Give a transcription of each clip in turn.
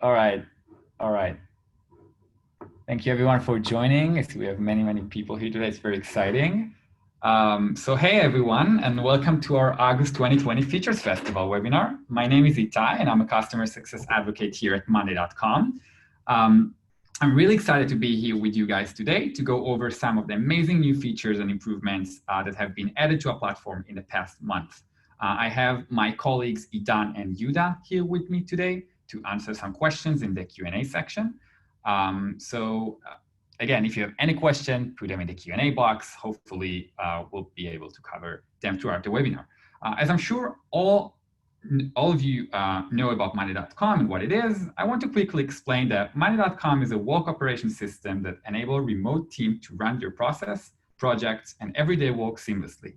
All right. All right. Thank you everyone for joining. I see we have many people here today. It's very exciting. So hey everyone, and welcome to our August 2020 Features Festival webinar. My name is Itai, and I'm a customer success advocate here at monday.com. I'm really excited to be here with you guys today to go over some of the amazing new features and improvements that have been added to our platform in the past month. I have my colleagues Idan and Yuda here with me today to answer some questions in the Q&A section. Again, if you have any question, put them in the Q&A box. Hopefully, we'll be able to cover them throughout the webinar. As I'm sure all of you know about monday.com and what it is, I want to quickly explain that monday.com is a work operation system that enables a remote team to run your process, projects, and everyday work seamlessly.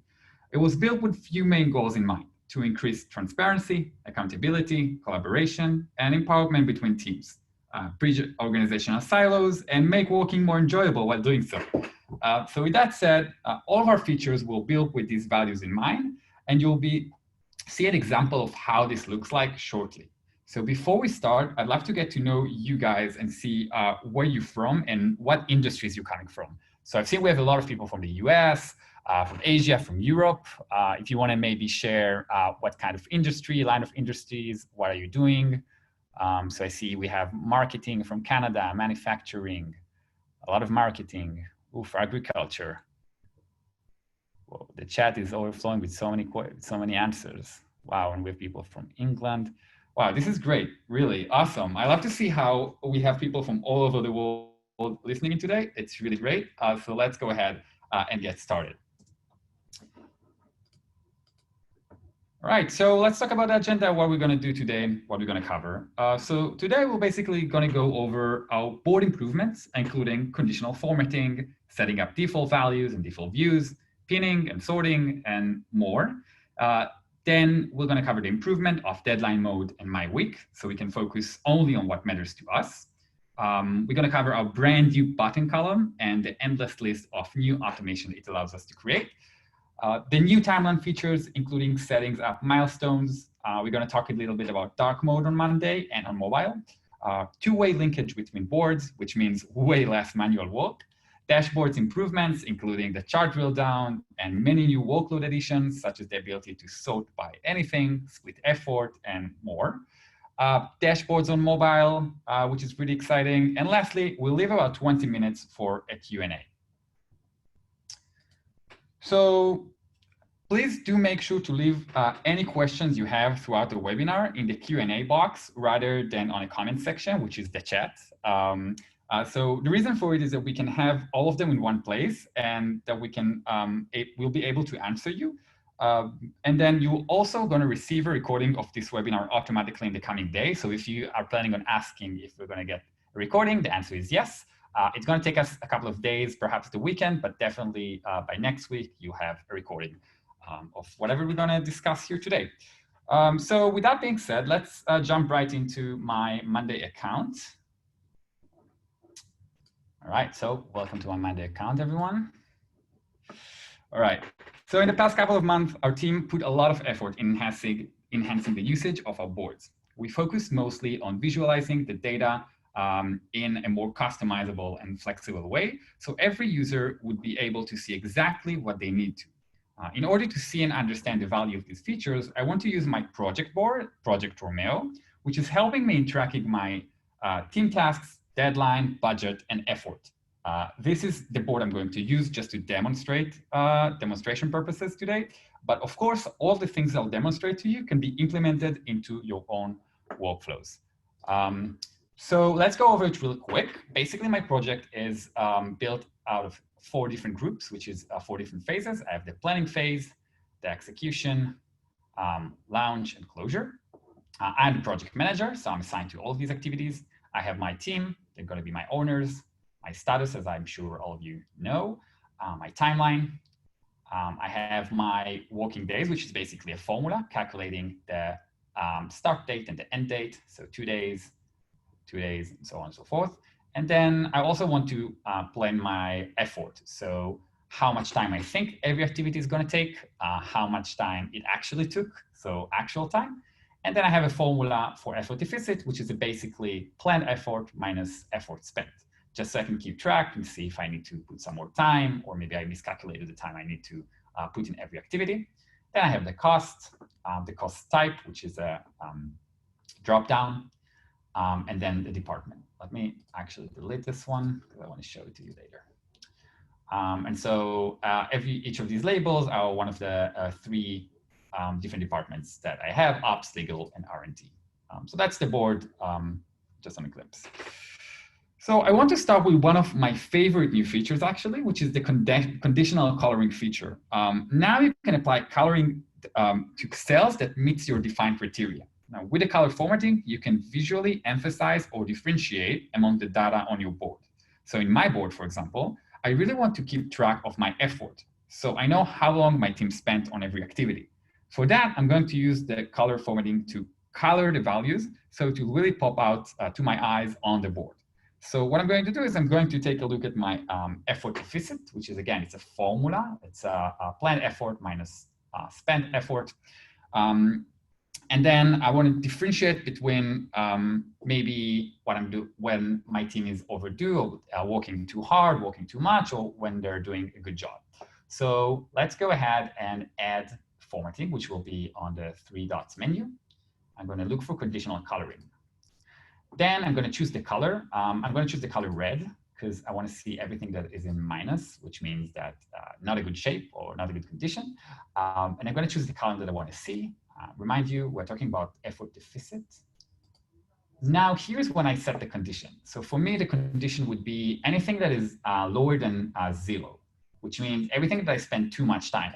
It was built with few main goals in mind: to increase transparency, accountability, collaboration, and empowerment between teams, bridge organizational silos, and make working more enjoyable while doing so. So with that said, all of our features will build with these values in mind, and you'll see an example of how this looks like shortly. So before we start, I'd love to get to know you guys and see where you're from and what industries you're coming from. So I've seen we have a lot of people from the US, from Asia, from Europe. If you want to maybe share what kind of industry, line of industries, what are you doing? So I see we have marketing from Canada, manufacturing, a lot of marketing, for agriculture. Whoa, the chat is overflowing with so many answers. Wow, and we have people from England. Wow, this is great, really awesome. I love to see how we have people from all over the world listening in today. It's really great. So let's go ahead and get started. All right, so let's talk about the agenda, what we're going to do today, what we're going to cover. So today we're basically going to go over our board improvements, including conditional formatting, setting up default values and default views, pinning and sorting, and more. Then we're going to cover the improvement of deadline mode and my week, so we can focus only on what matters to us. We're going to cover our brand new button column and the endless list of new automation it allows us to create. The new timeline features, including settings up milestones. We're going to talk a little bit about Darkmode on Monday and on mobile. Two-way linkage between boards, which means way less manual work. Dashboards improvements, including the chart drill down and many new workload additions, such as the ability to sort by anything, split effort, and more. Dashboards on mobile, which is pretty exciting. And lastly, we'll leave about 20 minutes for a Q&A. So please do make sure to leave any questions you have throughout the webinar in the Q&A box rather than on a comment section, which is the chat. So the reason for it is that we can have all of them in one place and that we'll be able to answer you. And then you're also going to receive a recording of this webinar automatically in the coming days. So if you are planning on asking if we're going to get a recording, the answer is yes. It's going to take us a couple of days, perhaps the weekend, but definitely by next week, you have a recording of whatever we're going to discuss here today. So with that being said, let's jump right into my Monday account. All right, so welcome to my Monday account, everyone. All right, so in the past couple of months, our team put a lot of effort in enhancing the usage of our boards. We focused mostly on visualizing the data in a more customizable and flexible way, so every user would be able to see exactly what they need to. In order to see and understand the value of these features, I want to use my project board, Project Romeo, which is helping me in tracking my team tasks, deadline, budget, and effort. This is the board I'm going to use just to demonstrate demonstration purposes today. But of course, all the things I'll demonstrate to you can be implemented into your own workflows. So let's go over it real quick. Basically, my project is built out of 4 different groups, which is 4 different phases. I have the planning phase, the execution, launch, and closure. I'm the project manager, so I'm assigned to all of these activities. I have my team. They're going to be my owners, my status, as I'm sure all of you know, my timeline. I have my working days, which is basically a formula calculating the start date and the end date. So 2 days, 2 days, and so on and so forth. And then I also want to plan my effort. So how much time I think every activity is going to take, how much time it actually took, so actual time. And then I have a formula for effort deficit, which is basically planned effort minus effort spent, just so I can keep track and see if I need to put some more time, or maybe I miscalculated the time I need to put in every activity. Then I have the cost type, which is a dropdown, and then the department. Let me actually delete this one because I want to show it to you later. And so each of these labels are one of the three different departments that I have: ops, legal, and R&D. So that's the board, just on a glimpse. So I want to start with one of my favorite new features, actually, which is the conditional coloring feature. Now you can apply coloring to cells that meets your defined criteria. Now, with the color formatting, you can visually emphasize or differentiate among the data on your board. So in my board, for example, I really want to keep track of my effort, so I know how long my team spent on every activity. For that, I'm going to use the color formatting to color the values so it will really pop out to my eyes on the board. So what I'm going to do is I'm going to take a look at my effort deficit, which is, again, it's a formula. It's a planned effort minus spent effort. And then I want to differentiate between maybe what I'm doing when my team is overdue, or working too hard, working too much, or when they're doing a good job. So let's go ahead and add formatting, which will be on the 3 dots menu. I'm going to look for conditional coloring. Then I'm going to choose the color. I'm going to choose the color red because I want to see everything that is in minus, which means that not a good shape or not a good condition. And I'm going to choose the column that I want to see. Remind you, we're talking about effort deficit. Now, here's when I set the condition. So for me, the condition would be anything that is lower than 0, which means everything that I spend too much time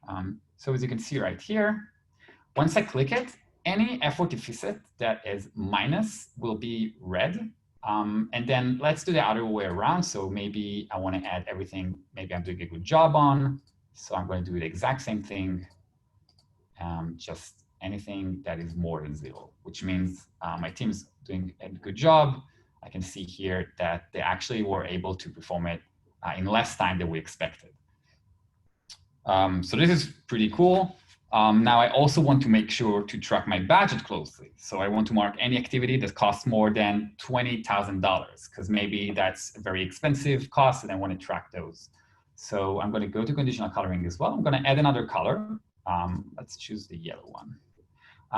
on. So as you can see right here, once I click it, any effort deficit that is minus will be red. And then let's do the other way around. So maybe I want to add everything maybe I'm doing a good job on. So I'm going to do the exact same thing. Just anything that is more than 0, which means my team is doing a good job. I can see here that they actually were able to perform it in less time than we expected. So this is pretty cool. Now I also want to make sure to track my budget closely. So I want to mark any activity that costs more than $20,000, because maybe that's a very expensive cost and I want to track those. So I'm going to go to conditional coloring as well. I'm going to add another color. Let's choose the yellow one.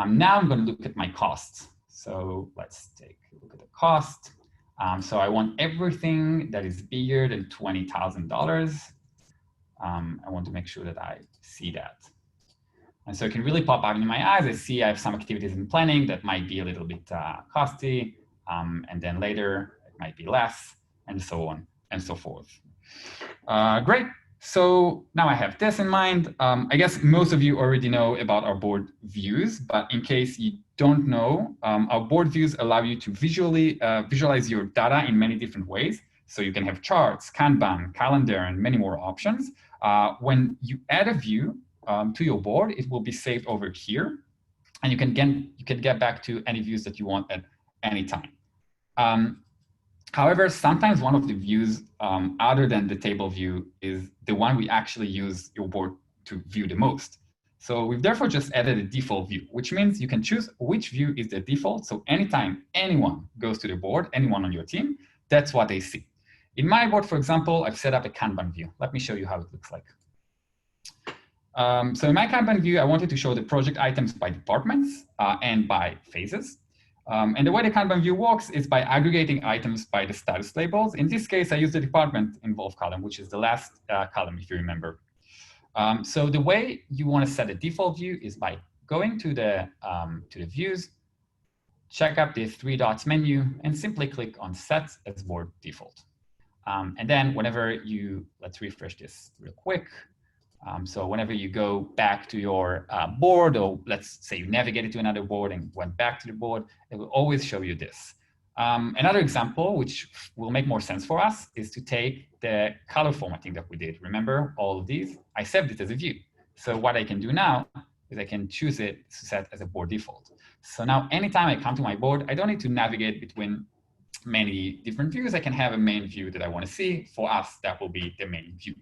Now I'm going to look at my costs. So let's take a look at the cost. So I want everything that is bigger than $20,000. I want to make sure that I see that. And so it can really pop out in my eyes. I see I have some activities in planning that might be a little bit costly. And then later it might be less, and so on and so forth. Great. So now I have this in mind. I guess most of you already know about our board views, but in case you don't know, our board views allow you to visually visualize your data in many different ways. So you can have charts, Kanban, calendar, and many more options. When you add a view to your board, it will be saved over here, and you can get back to any views that you want at any time. However, sometimes one of the views other than the table view is the one we actually use your board to view the most. So we've therefore just added a default view, which means you can choose which view is the default. So anytime anyone goes to the board, anyone on your team, that's what they see. In my board, for example, I've set up a Kanban view. Let me show you how it looks like. So in my Kanban view, I wanted to show the project items by departments and by phases. And the way the Kanban view works is by aggregating items by the status labels. In this case, I use the department involved column, which is the last column, if you remember. So the way you want to set a default view is by going to the views, check up the 3 dots menu, and simply click on Set as Board Default. And then whenever you, let's refresh this real quick. So whenever you go back to your board, or let's say you navigated to another board and went back to the board, it will always show you this. Another example, which will make more sense for us, is to take the color formatting that we did. Remember all of these? I saved it as a view. So what I can do now is I can choose it to set as a board default. So now anytime I come to my board, I don't need to navigate between many different views. I can have a main view that I want to see. For us, that will be the main view.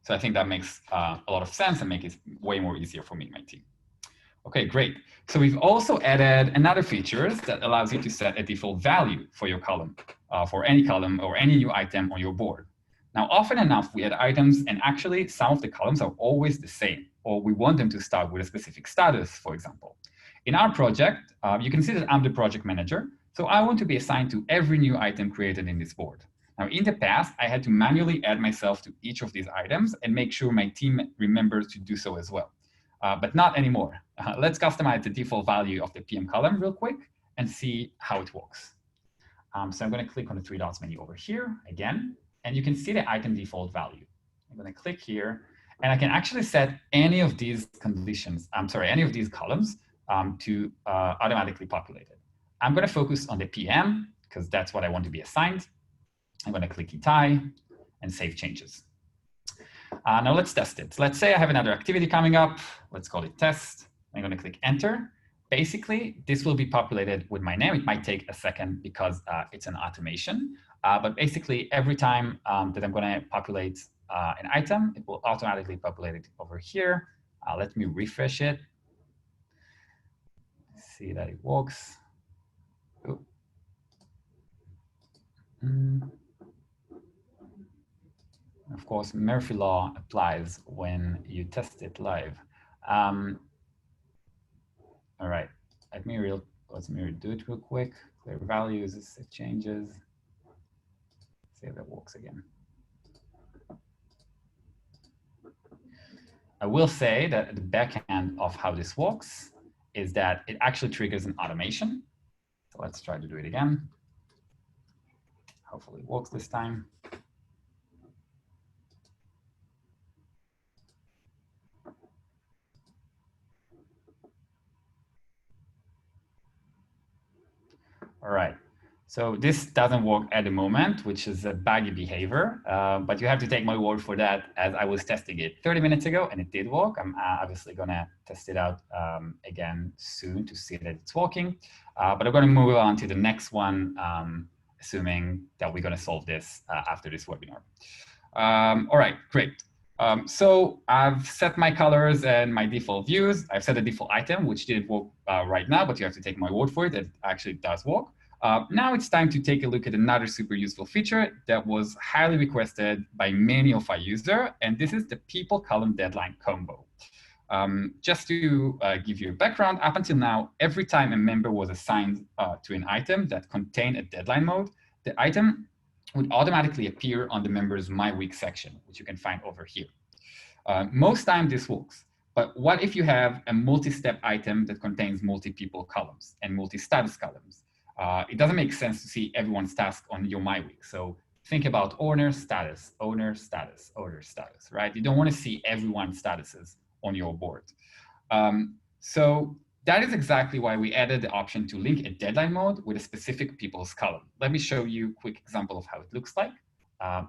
So I think that makes a lot of sense and makes it way more easier for me and my team. Okay, great. So we've also added another feature that allows you to set a default value for your column, for any column or any new item on your board. Now, often enough, we add items, and actually some of the columns are always the same, or we want them to start with a specific status, for example. In our project, you can see that I'm the project manager, so I want to be assigned to every new item created in this board. Now, in the past, I had to manually add myself to each of these items and make sure my team remembers to do so as well. But not anymore. Let's customize the default value of the PM column real quick and see how it works. So I'm going to click on the three dots menu over here again, and you can see the item default value. I'm going to click here, and I can actually set any of these conditions, any of these columns to automatically populate it. I'm going to focus on the PM because that's what I want to be assigned. I'm going to click Itai and save changes. Now let's test it. Let's say I have another activity coming up. Let's call it test. I'm going to click enter. Basically, this will be populated with my name. It might take a second because it's an automation. But basically, every time that I'm going to populate an item, it will automatically populate it over here. Let me refresh it. See that it works. Oh. Of course, Murphy law applies when you test it live. All right, let me do it real quick. Clear values, set changes. See if that works again. I will say that the back end of how this works is that it actually triggers an automation. So let's try to do it again. Hopefully it works this time. All right, so this doesn't work at the moment, which is a buggy behavior, but you have to take my word for that, as I was testing it 30 minutes ago and it did work. I'm obviously gonna test it out again soon to see that it's working, but I'm gonna move on to the next one, assuming that we're gonna solve this after this webinar. All right, great. So I've set my colors and my default views. I've set a default item, which didn't work right now, but you have to take my word for it. It actually does work. Now it's time to take a look at another super useful feature that was highly requested by many of our users, and this is the people column deadline combo. Just to give you a background, up until now, every time a member was assigned to an item that contained a deadline mode, the item would automatically appear on the member's My Week section, which you can find over here. Most time this works, but what if you have a multi-step item that contains multi-people columns and multi-status columns? It doesn't make sense to see everyone's task on your My Week. So think about owner status, owner status, owner status, right? You don't want to see everyone's statuses on your board. So that is exactly why we added the option to link a deadline mode with a specific people's column. Let me show you a quick example of how it looks like.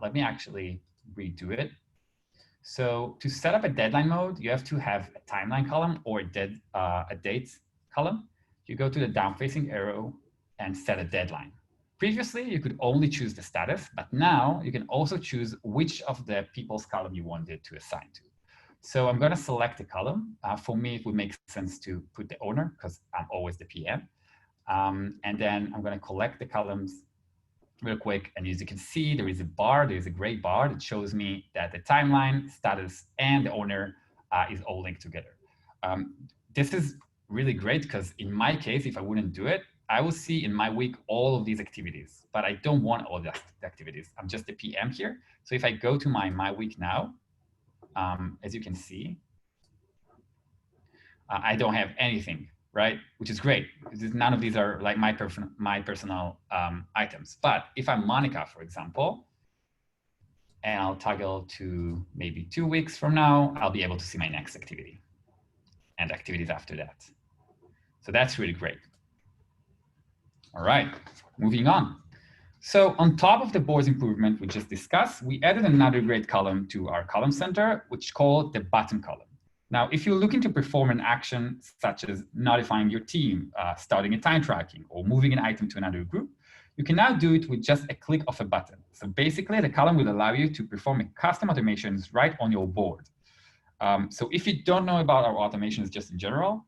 Let me actually redo it. So to set up a deadline mode, you have to have a timeline column or a dates column. You go to the down-facing arrow and set a deadline. Previously, you could only choose the status, but now you can also choose which of the people's column you wanted to assign to. So I'm going to select the column. For me, it would make sense to put the owner because I'm always the PM. And then I'm going to collect the columns real quick. And as you can see, there is a bar. There is a gray bar that shows me that the timeline, status, and the owner is all linked together. This is really great because in my case, if I wouldn't do it, I will see in my week all of these activities, but I don't want all of the activities. I'm just the PM here. So if I go to my week now, as you can see, I don't have anything, right? Which is great. None of these are like my personal items. But if I'm Monica, for example, and I'll toggle to maybe 2 weeks from now, I'll be able to see my next activity and activities after that. So that's really great. All right, moving on. So on top of the board's improvement we just discussed, we added another great column to our column center, which is called the button column. Now, if you're looking to perform an action such as notifying your team, starting a time tracking, or moving an item to another group, you can now do it with just a click of a button. So basically, the column will allow you to perform a custom automations right on your board. So if you don't know about our automations just in general,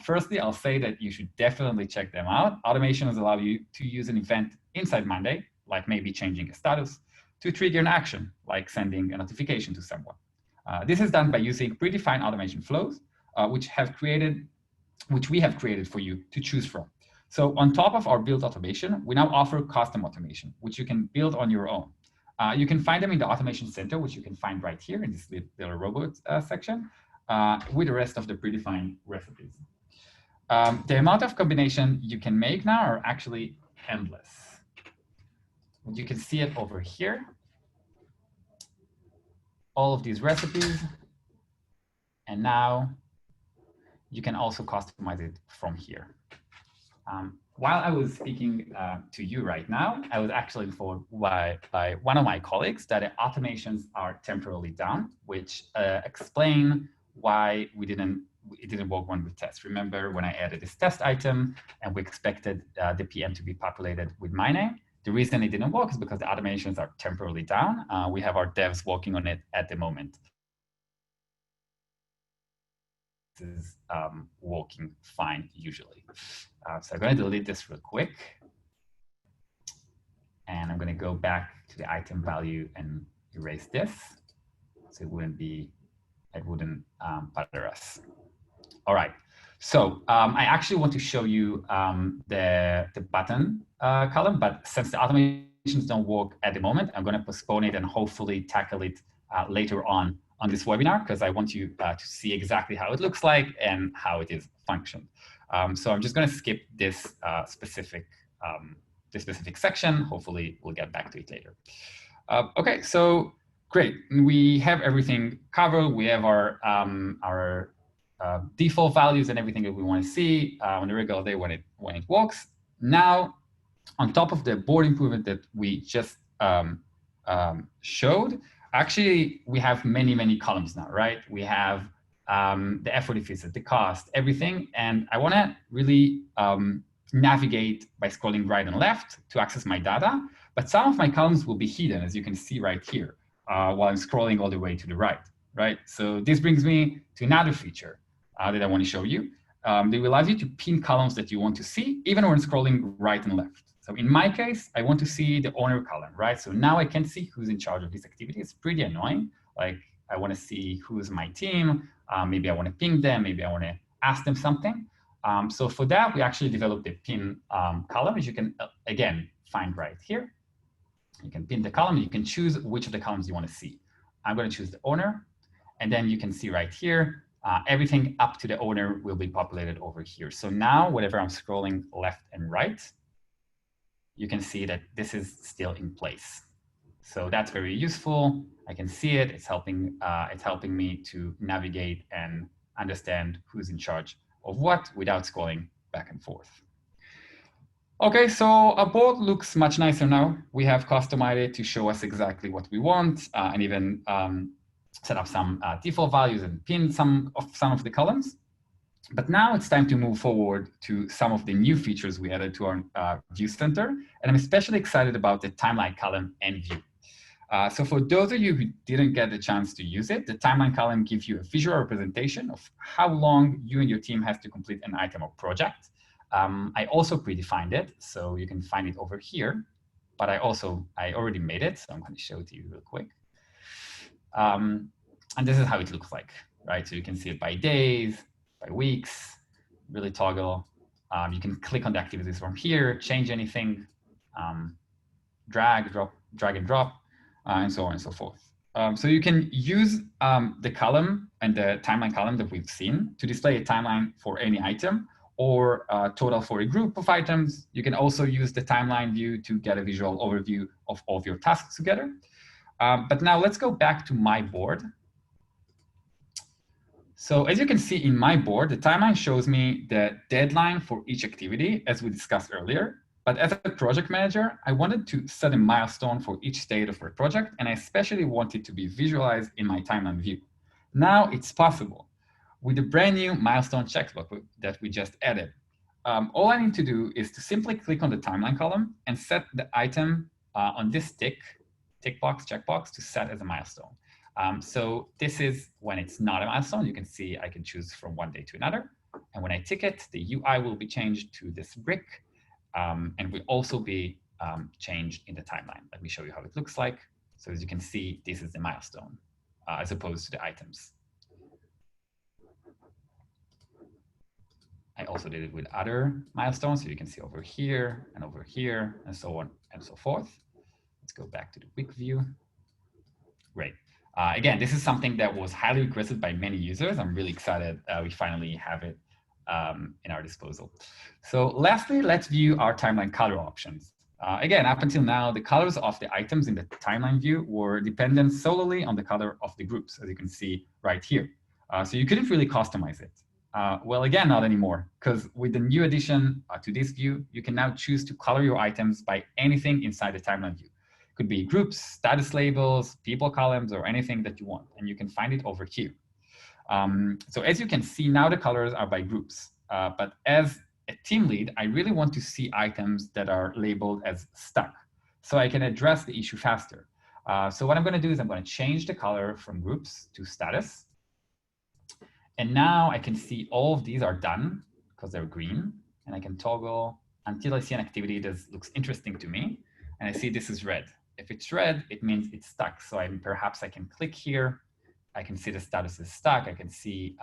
Firstly, I'll say that you should definitely check them out. Automations allow you to use an event inside Monday, like maybe changing a status, to trigger an action, like sending a notification to someone. This is done by using predefined automation flows, which we have created for you to choose from. So on top of our built automation, we now offer custom automation, which you can build on your own. You can find them in the automation center, which you can find right here in this little robot section, with the rest of the predefined recipes. The amount of combination you can make now are actually endless. You can see it over here. All of these recipes. And now you can also customize it from here. While I was speaking to you right now, I was actually informed by one of my colleagues that the automations are temporarily down, which explain why it didn't work when we test. Remember when I added this test item and we expected the PM to be populated with my name? The reason it didn't work is because the automations are temporarily down. We have our devs working on it at the moment. Is working fine usually. So I'm going to delete this real quick. And I'm going to go back to the item value and erase this. So it wouldn't bother us. All right. So I actually want to show you the button column, but since the automations don't work at the moment, I'm going to postpone it and hopefully tackle it later on this webinar, because I want you to see exactly how it looks like and how it is functioned. So I'm just going to skip this specific section. Hopefully, we'll get back to it later. OK, so great. We have everything covered. We have our default values and everything that we want to see on a regular day when it works. Now, on top of the board improvement that we just showed, actually, we have many columns now, right? We have the effort deficit, the cost, everything. And I want to really navigate by scrolling right and left to access my data. But some of my columns will be hidden, as you can see right here, while I'm scrolling all the way to the right? So this brings me to another feature that I want to show you. They will allow you to pin columns that you want to see, even when scrolling right and left. So in my case, I want to see the owner column, right? So now I can see who's in charge of this activity. It's pretty annoying. Like I want to see who's my team. Maybe I want to ping them. Maybe I want to ask them something. So for that, we actually developed the pin column, as you can, again, find right here. You can pin the column. You can choose which of the columns you want to see. I'm going to choose the owner. And then you can see right here, everything up to the owner will be populated over here. So now, whenever I'm scrolling left and right, you can see that this is still in place. So that's very useful. I can see it. It's helping me to navigate and understand who's in charge of what without scrolling back and forth. OK, so our board looks much nicer now. We have customized it to show us exactly what we want, and even set up some default values and pin some of the columns. But now it's time to move forward to some of the new features we added to our view center. And I'm especially excited about the timeline column and view. So for those of you who didn't get the chance to use it, the timeline column gives you a visual representation of how long you and your team has to complete an item or project. I also predefined it, so you can find it over here. But I already made it, so I'm going to show it to you real quick. And this is how it looks like, right? So you can see it by days, by weeks, really toggle. You can click on the activities from here, change anything, drag and drop, and so on and so forth. So you can use the column and the timeline column that we've seen to display a timeline for any item or total for a group of items. You can also use the timeline view to get a visual overview of all of your tasks together. But now let's go back to my board. So as you can see in my board, the timeline shows me the deadline for each activity, as we discussed earlier. But as a project manager, I wanted to set a milestone for each state of our project, and I especially wanted to be visualized in my timeline view. Now it's possible with the brand new milestone checkbox that we just added. All I need to do is to simply click on the timeline column and set the item on this checkbox to set as a milestone. So this is when it's not a milestone. You can see I can choose from one day to another. And when I tick it, the UI will be changed to this brick and will also be changed in the timeline. Let me show you how it looks like. So as you can see, this is the milestone as opposed to the items. I also did it with other milestones. So you can see over here, and so on and so forth. Let's go back to the quick view. Great. Again, this is something that was highly requested by many users. I'm really excited we finally have it in our disposal. So lastly, let's view our timeline color options. Again, up until now, the colors of the items in the timeline view were dependent solely on the color of the groups, as you can see right here. So you couldn't really customize it. Well, again, not anymore, because with the new addition to this view, you can now choose to color your items by anything inside the timeline view. It could be groups, status labels, people columns, or anything that you want, and you can find it over here. So as you can see, now the colors are by groups. But as a team lead, I really want to see items that are labeled as stuck, so I can address the issue faster. So what I'm going to do is I'm going to change the color from groups to status. And now I can see all of these are done because they're green. And I can toggle until I see an activity that looks interesting to me. And I see this is red. If it's red, it means it's stuck. So perhaps I can click here. I can see the status is stuck. I can see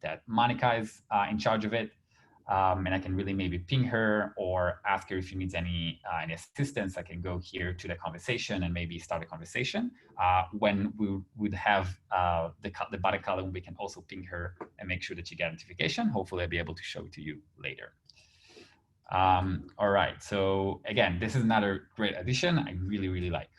that Monica is in charge of it. And I can really maybe ping her or ask her if she needs any assistance. I can go here to the conversation and maybe start a conversation. When we would have the button column, we can also ping her and make sure that she gets notification. Hopefully, I'll be able to show it to you later. All right, so again, this is another great addition I really, really like.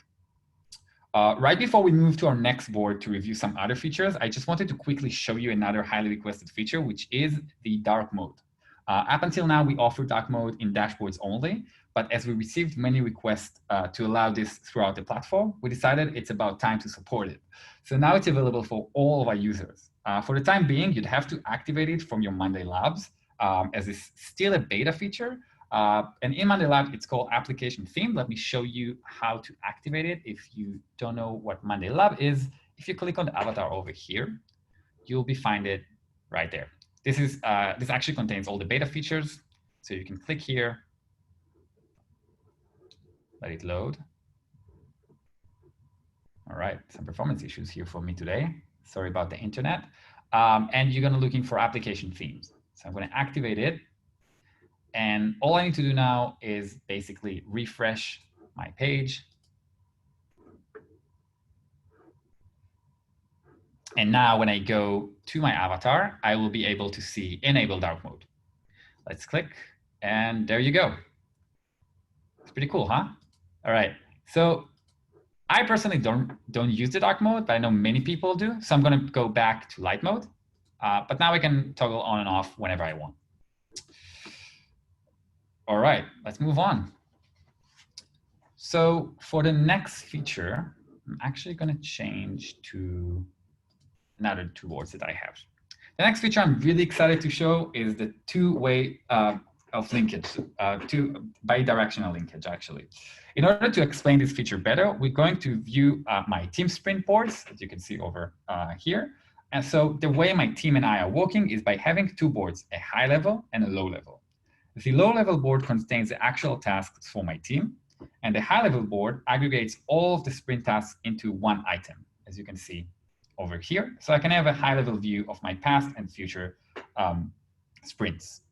Right before we move to our next board to review some other features, I just wanted to quickly show you another highly requested feature, which is the dark mode. Up until now, we offer dark mode in dashboards only, but as we received many requests to allow this throughout the platform, we decided it's about time to support it. So now it's available for all of our users. For the time being, you'd have to activate it from your Monday Labs, as it's still a beta feature. And in Monday Lab, it's called application theme. Let me show you how to activate it. If you don't know what Monday Lab is, if you click on the avatar over here, you'll find it right there. This actually contains all the beta features. So you can click here, let it load. All right, some performance issues here for me today. Sorry about the internet. And you're gonna looking for application themes. So I'm gonna activate it. And all I need to do now is basically refresh my page. And now when I go to my avatar, I will be able to see enable dark mode. Let's click, and there you go. It's pretty cool, huh? All right, so I personally don't use the dark mode, but I know many people do. So I'm gonna go back to light mode, but now I can toggle on and off whenever I want. All right, let's move on. So for the next feature, I'm actually going to change to another two boards that I have. The next feature I'm really excited to show is the two-way of linkage, bidirectional linkage, actually. In order to explain this feature better, we're going to view my team sprint boards, as you can see over here. And so the way my team and I are working is by having two boards, a high level and a low level. The low-level board contains the actual tasks for my team, and the high-level board aggregates all of the sprint tasks into one item, as you can see over here. So I can have a high-level view of my past and future sprints.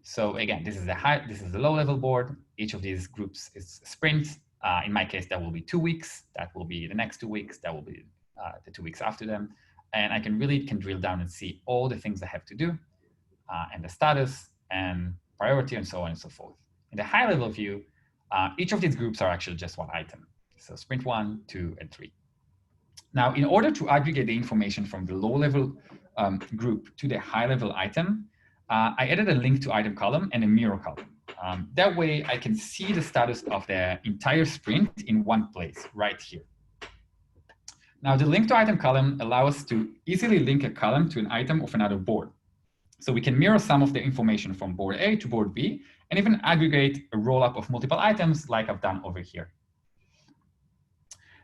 So again, this is the low-level board. Each of these groups is sprints. In my case, that will be 2 weeks. That will be the next 2 weeks. That will be the 2 weeks after them. And I can drill down and see all the things I have to do and the status and priority and so on and so forth. In the high-level view, each of these groups are actually just one item. So sprint 1, 2, and 3. Now, in order to aggregate the information from the low-level group to the high-level item, I added a link to item column and a mirror column. That way, I can see the status of the entire sprint in one place, right here. Now, the link to item column allows us to easily link a column to an item of another board. So we can mirror some of the information from board A to board B, and even aggregate a roll-up of multiple items like I've done over here.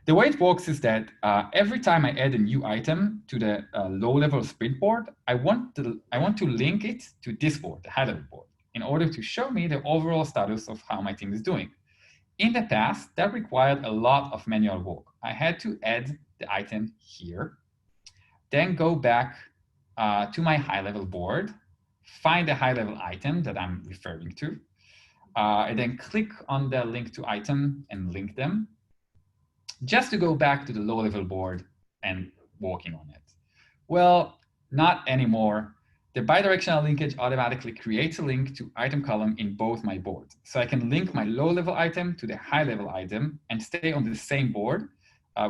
The way it works is that every time I add a new item to the low-level sprint board, I want to link it to this board, the high-level board, in order to show me the overall status of how my team is doing. In the past, that required a lot of manual work. I had to add the item here, then go back to my high-level board, find the high-level item that I'm referring to, and then click on the link to item and link them, just to go back to the low-level board and working on it. Well, not anymore. The bidirectional linkage automatically creates a link to item column in both my boards. So I can link my low-level item to the high-level item and stay on the same board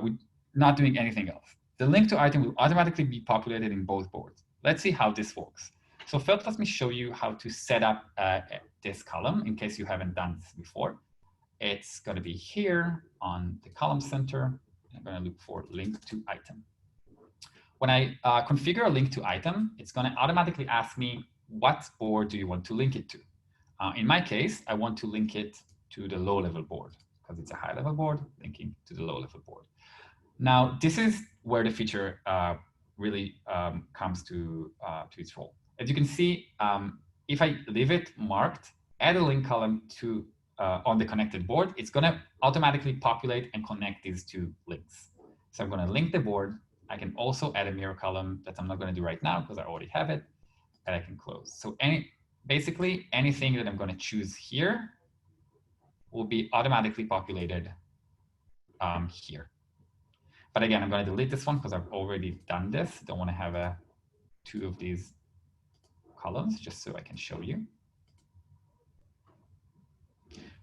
with not doing anything else. The link to item will automatically be populated in both boards. Let's see how this works. So first, let me show you how to set up this column in case you haven't done this before. It's going to be here on the column center. I'm going to look for link to item. When I configure a link to item, it's going to automatically ask me what board do you want to link it to. In my case, I want to link it to the low-level board because it's a high-level board linking to the low-level board. Now, this is where the feature really comes to its role. As you can see, if I leave it marked, add a link column to on the connected board, it's going to automatically populate and connect these two links. So I'm going to link the board. I can also add a mirror column that I'm not going to do right now because I already have it, and I can close. So basically anything that I'm going to choose here will be automatically populated here. But again, I'm going to delete this one because I've already done this. Don't want to have two of these columns, just so I can show you.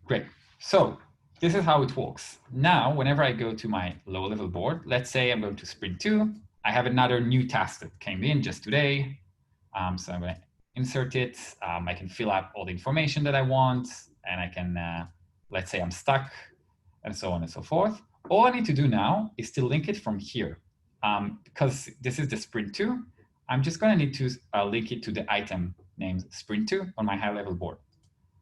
Great. So this is how it works. Now, whenever I go to my low-level board, let's say I'm going to sprint 2. I have another new task that came in just today. So I'm going to insert it. I can fill out all the information that I want, and I can, let's say I'm stuck, and so on and so forth. All I need to do now is to link it from here. Because this is the sprint 2, I'm just going to need to link it to the item named sprint 2 on my high-level board.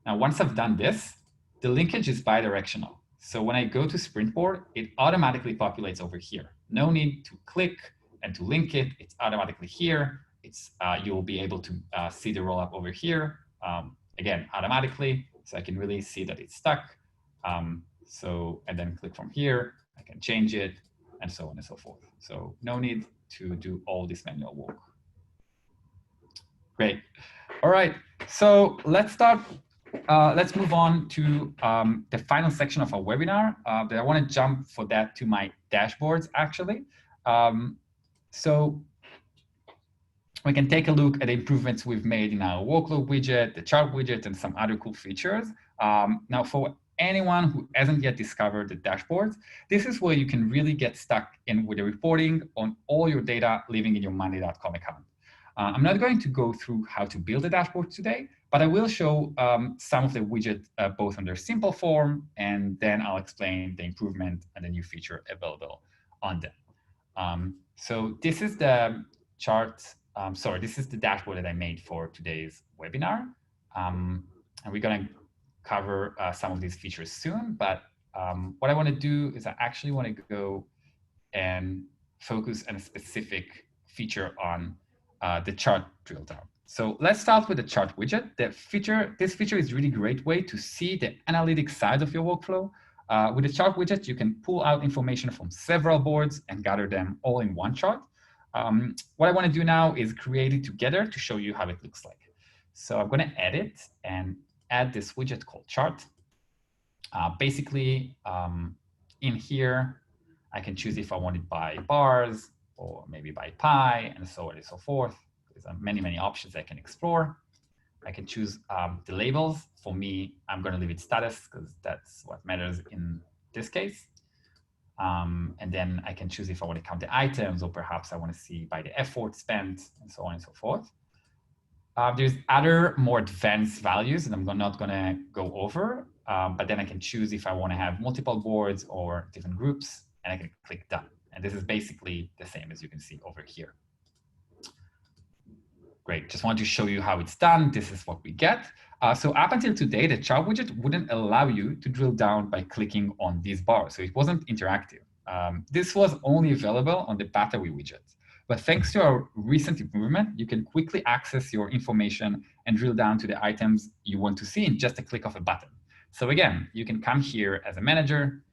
Now, once I've done this, the linkage is bidirectional. So when I go to sprint board, it automatically populates over here. No need to click and to link it. It's automatically here. You'll be able to see the rollup over here, again, automatically. So I can really see that it's stuck. And then click from here. I can change it, and so on and so forth. So no need to do all this manual work. Great. All right. So let's start. Let's move on to the final section of our webinar. But I want to jump for that to my dashboards, actually. So we can take a look at the improvements we've made in our workload widget, the chart widget, and some other cool features. Now, for anyone who hasn't yet discovered the dashboards, this is where you can really get stuck in with the reporting on all your data living in your monday.com account. I'm not going to go through how to build a dashboard today, but I will show some of the widgets both on their simple form, and then I'll explain the improvement and the new feature available on them. So this is the chart. This is the dashboard that I made for today's webinar. And we're going to cover some of these features soon. But what I want to do is I actually want to go and focus on a specific feature on the chart drill down. So let's start with the chart widget. This feature is a really great way to see the analytics side of your workflow. With the chart widget, you can pull out information from several boards and gather them all in one chart. What I want to do now is create it together to show you how it looks like. So I'm going to edit and add this widget called chart. Basically, in here, I can choose if I want it by bars or maybe by pie and so on and so forth. There's many, many options I can explore. I can choose the labels. For me, I'm going to leave it status because that's what matters in this case. And then I can choose if I want to count the items, or perhaps I want to see by the effort spent, and so on and so forth. There's other more advanced values that I'm not going to go over, but then I can choose if I want to have multiple boards or different groups, and I can click done. And this is basically the same as you can see over here. Great, just want to show you how it's done. This is what we get. So up until today, the chart widget wouldn't allow you to drill down by clicking on these bars. So it wasn't interactive. This was only available on the battery widget. But thanks to our recent improvement, you can quickly access your information and drill down to the items you want to see in just a click of a button. So again, you can come here as a manager.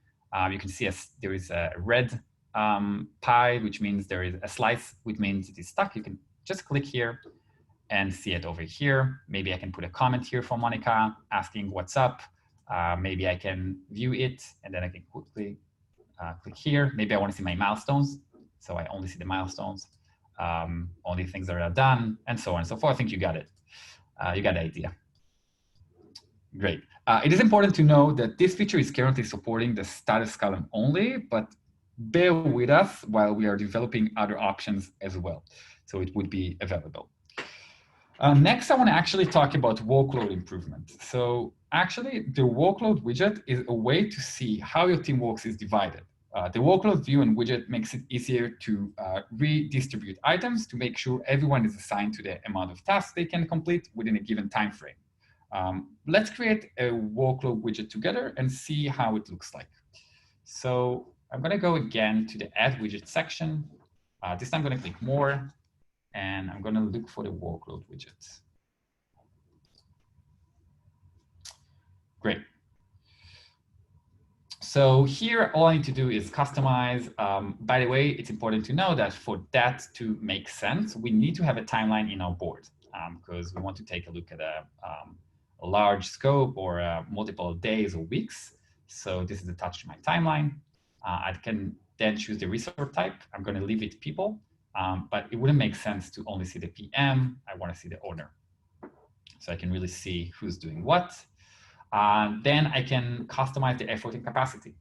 You can see there is a red pie, which means there is a slice, which means it is stuck. You can just click here and see it over here. Maybe I can put a comment here for Monica asking what's up. Maybe I can view it, and then I can quickly click here. Maybe I want to see my milestones. So I only see the milestones, only things that are done, and so on and so forth. I think you got it. You got the idea. Great. It is important to know that this feature is currently supporting the status column only, but bear with us while we are developing other options as well. So it would be available. Next, I want to actually talk about workload improvement. So actually, the workload widget is a way to see how your teamwork is divided. The workload view and widget makes it easier to redistribute items to make sure everyone is assigned to the amount of tasks they can complete within a given time frame. Let's create a workload widget together and see how it looks like. So I'm going to go again to the Add Widget section. This time I'm going to click More, and I'm going to look for the workload widget. Great. So here, all I need to do is customize. By the way, it's important to know that for that to make sense, we need to have a timeline in our board because we want to take a look at a large scope or multiple days or weeks. So this is attached to my timeline. I can then choose the resource type. I'm going to leave it people, but it wouldn't make sense to only see the PM. I want to see the owner. So I can really see who's doing what. Then I can customize the effort and capacity.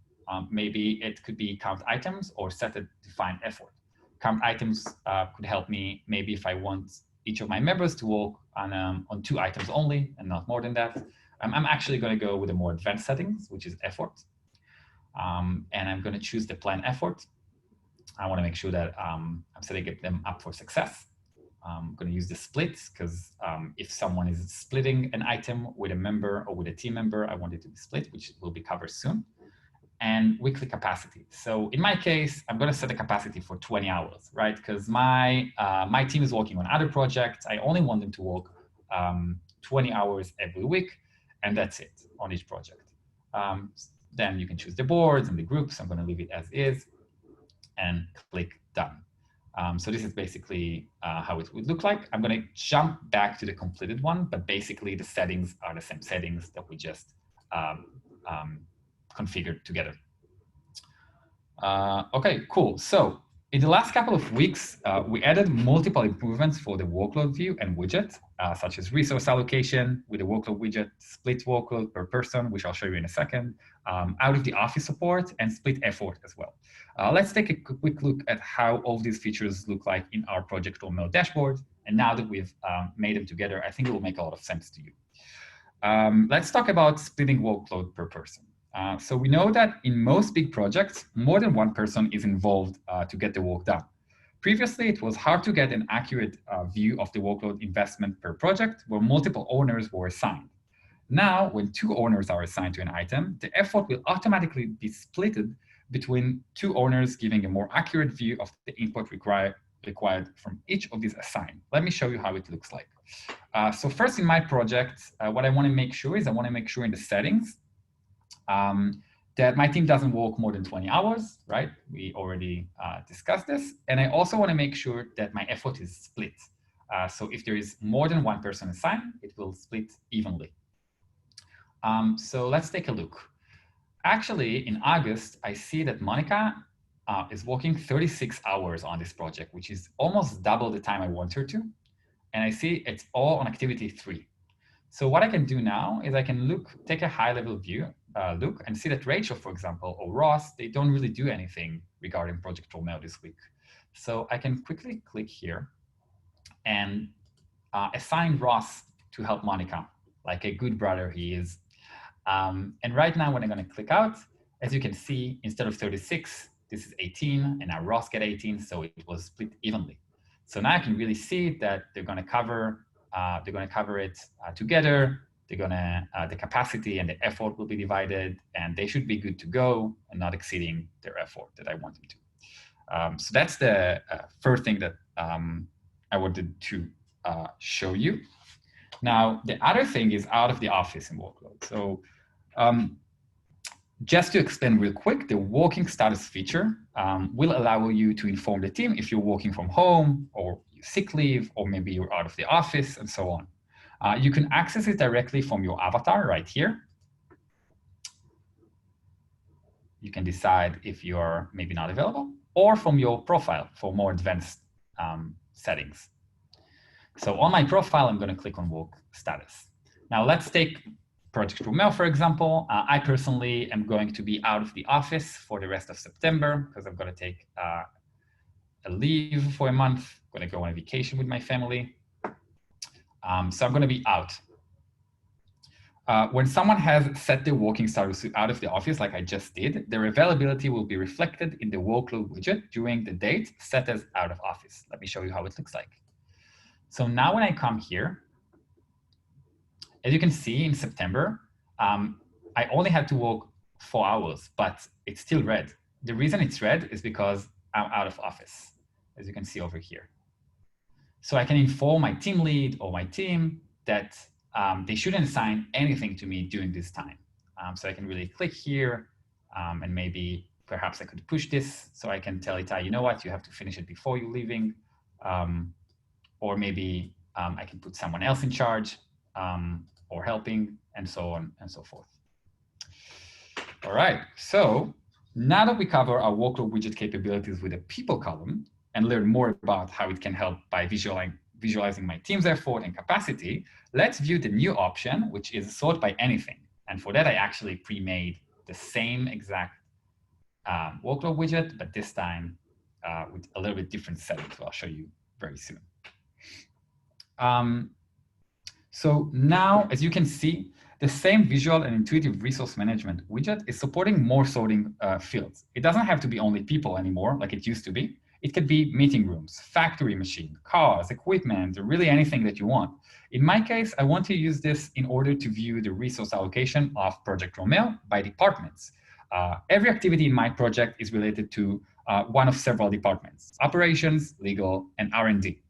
Maybe it could be count items or set a defined effort. Count items could help me maybe if I want each of my members to work on 2 items only and not more than that. I'm actually going to go with the more advanced settings, which is effort. And I'm going to choose the plan effort. I want to make sure that I'm setting them up for success. I'm going to use the split because if someone is splitting an item with a member or with a team member, I want it to be split, which will be covered soon. And weekly capacity. So in my case, I'm going to set a capacity for 20 hours, right? Because my team is working on other projects. I only want them to work 20 hours every week, and that's it on each project. Then you can choose the boards and the groups. I'm going to leave it as is and click done. So this is basically how it would look like. I'm going to jump back to the completed one, but basically the settings are the same settings that we just configured together. Okay, cool. So in the last couple of weeks, we added multiple improvements for the workload view and widget, such as resource allocation with the workload widget, split workload per person, which I'll show you in a second, out of the office support, and split effort as well. Let's take a quick look at how all of these features look like in our project or mail dashboard. And now that we've made them together, I think it will make a lot of sense to you. Let's talk about splitting workload per person. So we know that in most big projects, more than one person is involved to get the work done. Previously, it was hard to get an accurate view of the workload investment per project where multiple owners were assigned. Now, when 2 owners are assigned to an item, the effort will automatically be splitted between 2 owners, giving a more accurate view of the input required from each of these assigned. Let me show you how it looks like. So first in my project, what I want to make sure is I want to make sure in the settings that my team doesn't work more than 20 hours, right? We already discussed this. And I also want to make sure that my effort is split. So if there is more than one person assigned, it will split evenly. So let's take a look. Actually, in August, I see that Monica is working 36 hours on this project, which is almost double the time I want her to. And I see it's all on activity 3. So what I can do now is I can take a high-level view, look, and see that Rachel, for example, or Ross, they don't really do anything regarding Project Troll Mail this week. So I can quickly click here and assign Ross to help Monica, like a good brother he is. And right now, when I'm going to click out, as you can see, instead of 36, this is 18, and now Ross get 18, so it was split evenly. So now I can really see that they're going to cover it together. They're gonna, the capacity and the effort will be divided, and they should be good to go and not exceeding their effort that I want them to. So that's the first thing that I wanted to show you. Now, the other thing is out of the office in workload. So just to explain real quick, the working status feature will allow you to inform the team if you're working from home or sick leave, or maybe you're out of the office and so on. You can access it directly from your avatar right here. You can decide if you're maybe not available, or from your profile for more advanced settings. So on my profile, I'm going to click on work status. Now let's take Project Romeo, for example. I personally am going to be out of the office for the rest of September because I'm going to take a leave for a month. I'm going to go on a vacation with my family. So I'm going to be out. When someone has set their working status out of the office, like I just did, their availability will be reflected in the workload widget during the date set as out of office. Let me show you how it looks like. So now when I come here, as you can see in September, I only had to work 4 hours, but it's still red. The reason it's red is because I'm out of office, as you can see over here. So I can inform my team lead or my team that they shouldn't assign anything to me during this time. So I can really click here, and maybe perhaps I could push this so I can tell Itai, you know what, you have to finish it before you're leaving. Or maybe I can put someone else in charge or helping, and so on and so forth. All right, so now that we cover our workload widget capabilities with a people column and learn more about how it can help by visualizing my team's effort and capacity, let's view the new option, which is sort by anything. And for that, I actually pre-made the same exact workload widget, but this time with a little bit different settings, I'll show you very soon. So now, as you can see, the same visual and intuitive resource management widget is supporting more sorting fields. It doesn't have to be only people anymore, like it used to be. It could be meeting rooms, factory machine, cars, equipment, or really anything that you want. In my case, I want to use this in order to view the resource allocation of Project Romeo by departments. Every activity in my project is related to one of several departments: operations, legal, and R&D.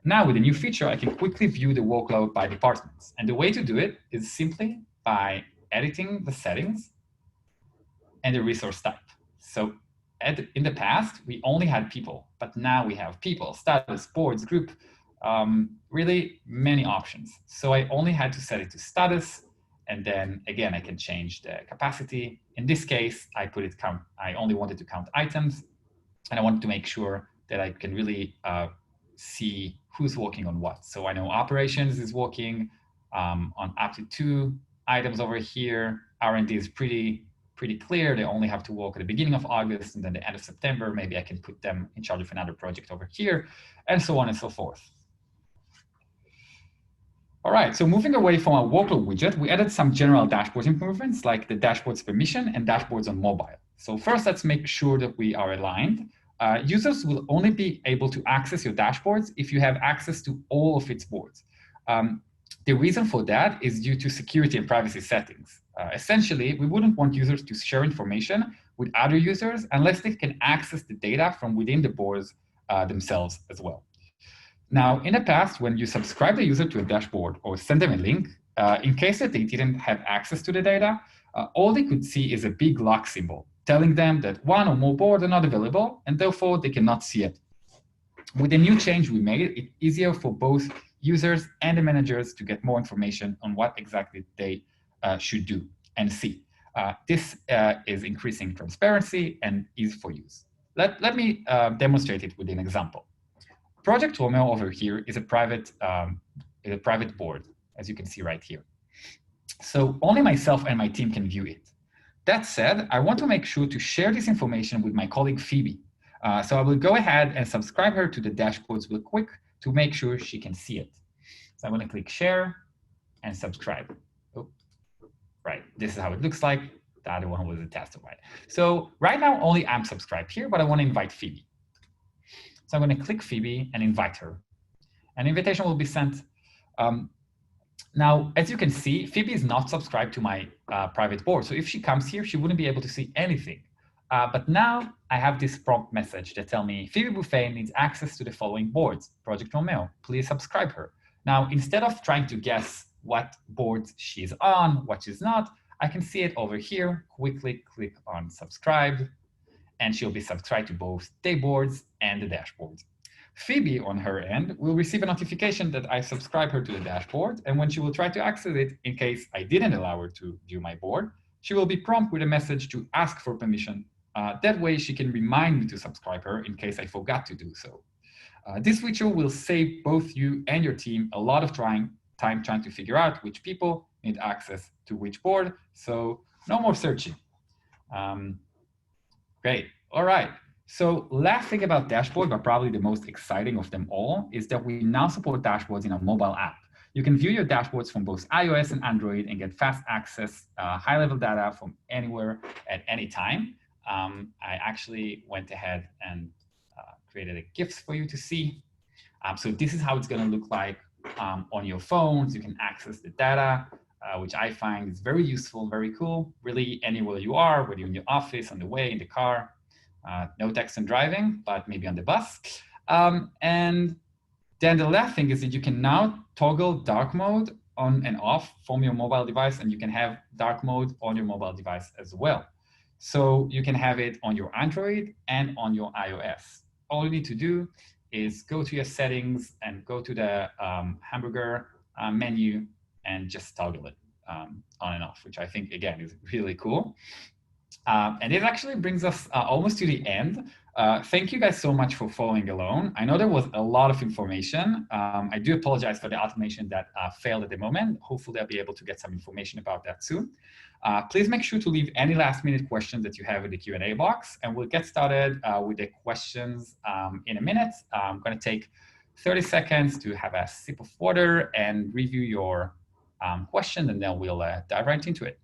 Now, with a new feature, I can quickly view the workload by departments. And the way to do it is simply by editing the settings and the resource type. So in the past, we only had people, but now we have people, status, boards, group, really many options. So I only had to set it to status. And then again, I can change the capacity. In this case, I only wanted to count items. And I wanted to make sure that I can really see who's working on what. So I know operations is working on up to 2 items over here. R&D is pretty clear. They only have to work at the beginning of August and then the end of September. Maybe I can put them in charge of another project over here, and so on and so forth. All right, so moving away from our workload widget, we added some general dashboard improvements like the dashboard's permission and dashboards on mobile. So first, let's make sure that we are aligned. Users will only be able to access your dashboards if you have access to all of its boards. The reason for that is due to security and privacy settings. Essentially, we wouldn't want users to share information with other users unless they can access the data from within the boards themselves as well. Now, in the past, when you subscribe the user to a dashboard or send them a link, in case that they didn't have access to the data, all they could see is a big lock symbol telling them that one or more boards are not available, and therefore they cannot see it. With the new change we made, it's easier for both users and the managers to get more information on what exactly they should do and see. This is increasing transparency and ease for use. Let me demonstrate it with an example. Project Romeo over here is a private board, as you can see right here. So only myself and my team can view it. That said, I want to make sure to share this information with my colleague Phoebe. So I will go ahead and subscribe her to the dashboards real quick to make sure she can see it. So I'm going to click share and subscribe. Oh, right, this is how it looks like. The other one was a test of it. So right now, only I'm subscribed here, but I want to invite Phoebe. So I'm going to click Phoebe and invite her. An invitation will be sent. Now, as you can see, Phoebe is not subscribed to my private board. So if she comes here, she wouldn't be able to see anything. But now I have this prompt message that tells me Phoebe Buffet needs access to the following boards. Project Romeo, please subscribe her. Now, instead of trying to guess what boards she's on, what she's not, I can see it over here, quickly click on subscribe, and she'll be subscribed to both day boards and the dashboard. Phoebe, on her end, will receive a notification that I subscribe her to the dashboard, and when she will try to access it, in case I didn't allow her to view my board, she will be prompted with a message to ask for permission. That way, she can remind me to subscribe her in case I forgot to do so. This feature will save both you and your team a lot of time trying to figure out which people need access to which board, so no more searching. Great. All right. So last thing about dashboard, but probably the most exciting of them all, is that we now support dashboards in a mobile app. You can view your dashboards from both iOS and Android and get fast access, high-level data from anywhere at any time. I actually went ahead and created a GIF for you to see. So this is how it's going to look like on your phones. You can access the data, which I find is very useful, very cool, really anywhere you are, whether you're in your office, on the way, in the car. No text and driving, but maybe on the bus. And then the last thing is that you can now toggle dark mode on and off from your mobile device, and you can have dark mode on your mobile device as well. So you can have it on your Android and on your iOS. All you need to do is go to your settings and go to the hamburger menu and just toggle it on and off, which I think, again, is really cool. And it actually brings us almost to the end. Thank you guys so much for following along. I know there was a lot of information. I do apologize for the automation that failed at the moment. Hopefully I'll be able to get some information about that soon. Please make sure to leave any last-minute questions that you have in the Q&A box, and we'll get started with the questions in a minute. I'm going to take 30 seconds to have a sip of water and review your question, and then we'll dive right into it.